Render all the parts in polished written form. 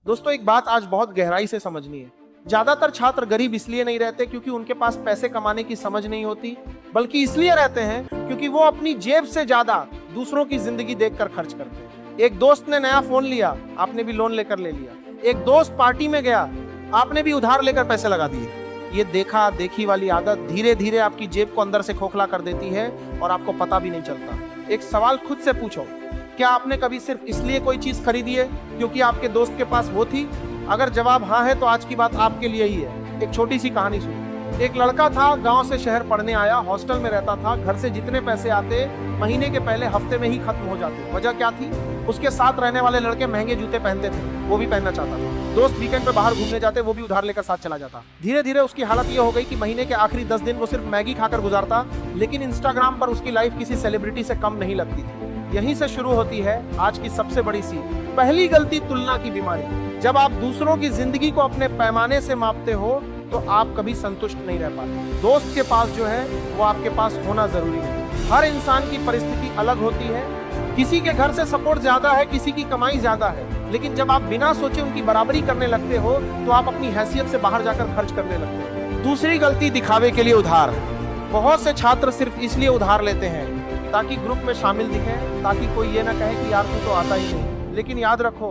दोस्तों एक बात आज बहुत गहराई से समझनी है। ज्यादातर छात्र गरीब इसलिए नहीं रहते क्योंकि उनके पास पैसे कमाने की समझ नहीं होती, बल्कि इसलिए रहते हैं क्योंकि वो अपनी जेब से ज्यादा दूसरों की जिंदगी देखकर खर्च करते हैं। एक दोस्त ने नया फोन लिया, आपने भी लोन लेकर ले लिया। एक दोस्त पार्टी में गया, आपने भी उधार लेकर पैसे लगा दिए। ये देखा देखी वाली आदत धीरे धीरे आपकी जेब को अंदर से खोखला कर देती है और आपको पता भी नहीं चलता। एक सवाल खुद से पूछो, क्या आपने कभी सिर्फ इसलिए कोई चीज खरीदी है क्योंकि आपके दोस्त के पास वो थी? अगर जवाब हाँ है तो आज की बात आपके लिए ही है। एक छोटी सी कहानी सुनो। एक लड़का था, गांव से शहर पढ़ने आया, हॉस्टल में रहता था। घर से जितने पैसे आते महीने के पहले हफ्ते में ही खत्म हो जाते। वजह क्या थी? उसके साथ रहने वाले लड़के महंगे जूते पहनते थे, वो भी पहनना चाहता था। दोस्त वीकेंड पे बाहर घूमने जाते, वो भी उधार लेकर साथ चला जाता। धीरे धीरे उसकी हालत ये हो गई कि महीने के आखिरी 10 दिन वो सिर्फ मैगी खाकर गुजारता, लेकिन इंस्टाग्राम पर उसकी लाइफ किसी सेलिब्रिटी से कम नहीं लगती थी। यहीं से शुरू होती है आज की सबसे बड़ी सीख। पहली गलती, तुलना की बीमारी। जब आप दूसरों की जिंदगी को अपने पैमाने से मापते हो तो आप कभी संतुष्ट नहीं रह पाते। दोस्त के पास जो है वो आपके पास होना जरूरी है। हर इंसान की परिस्थिति अलग होती है। किसी के घर से सपोर्ट ज्यादा है, किसी की कमाई ज्यादा है, लेकिन जब आप बिना सोचे उनकी बराबरी करने लगते हो तो आप अपनी हैसियत से बाहर जाकर खर्च करने लगते हो। दूसरी गलती, दिखावे के लिए उधार। बहुत से छात्र सिर्फ इसलिए उधार लेते हैं ताकि ग्रुप में शामिल दिखे, ताकि कोई ये ना कहे कि यार तू तो आता ही नहीं। लेकिन याद रखो,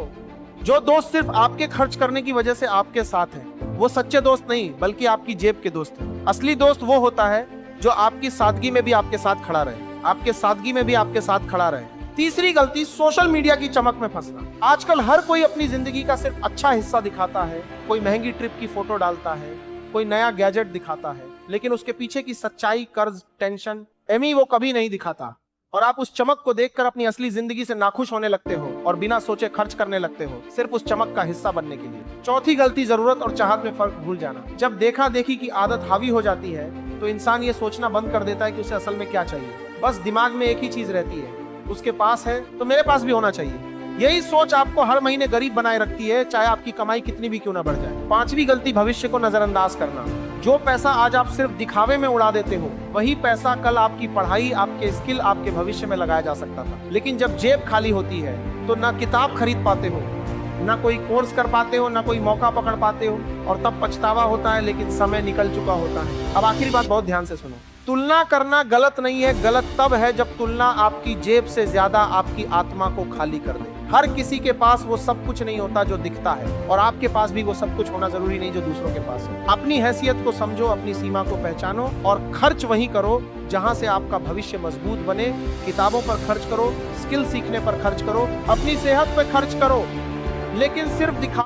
जो दोस्त सिर्फ आपके खर्च करने की वजह से आपके साथ है, वो सच्चे दोस्त नहीं बल्कि आपकी जेब के दोस्त हैं। असली दोस्त वो होता है जो आपकी सादगी में भी आपके साथ खड़ा रहे, आपके सादगी में भी आपके साथ खड़ा रहे। तीसरी गलती, सोशल मीडिया की चमक में फंसना। आजकल हर कोई अपनी जिंदगी का सिर्फ अच्छा हिस्सा दिखाता है। कोई महंगी ट्रिप की फोटो डालता है, कोई नया गैजेट दिखाता है, लेकिन उसके पीछे की सच्चाई, कर्ज, टेंशन, वो कभी नहीं दिखाता। और आप उस चमक को देखकर अपनी असली जिंदगी से नाखुश होने लगते हो और बिना सोचे खर्च करने लगते हो, सिर्फ उस चमक का हिस्सा बनने के लिए। चौथी गलती, जरूरत और चाहत में फर्क भूल जाना। जब देखा देखी की आदत हावी हो जाती है तो इंसान ये सोचना बंद कर देता है कि उसे असल में क्या चाहिए। बस दिमाग में एक ही चीज रहती है, उसके पास है तो मेरे पास भी होना चाहिए। यही सोच आपको हर महीने गरीब बनाए रखती है, चाहे आपकी कमाई कितनी भी क्यों ना बढ़ जाए। पांचवी गलती, भविष्य को नजरअंदाज करना। जो पैसा आज आप सिर्फ दिखावे में उड़ा देते हो, वही पैसा कल आपकी पढ़ाई, आपके स्किल, आपके भविष्य में लगाया जा सकता था। लेकिन जब जेब खाली होती है तो ना किताब खरीद पाते हो, ना कोई कोर्स कर पाते हो, ना कोई मौका पकड़ पाते हो, और तब पछतावा होता है, लेकिन समय निकल चुका होता है। अब आखिरी बात बहुत ध्यान से सुनो। तुलना करना गलत नहीं है, गलत तब है जब तुलना आपकी जेब से ज्यादा आपकी आत्मा को खाली कर दे। हर किसी के पास वो सब कुछ नहीं होता जो दिखता है, और आपके पास भी वो सब कुछ होना जरूरी नहीं जो दूसरों के पास है। अपनी हैसियत को समझो, अपनी सीमा को पहचानो और खर्च वहीं करो जहां से आपका भविष्य मजबूत बने। किताबों पर खर्च करो, स्किल सीखने पर खर्च करो, अपनी सेहत पर खर्च करो, लेकिन सिर्फ दिखा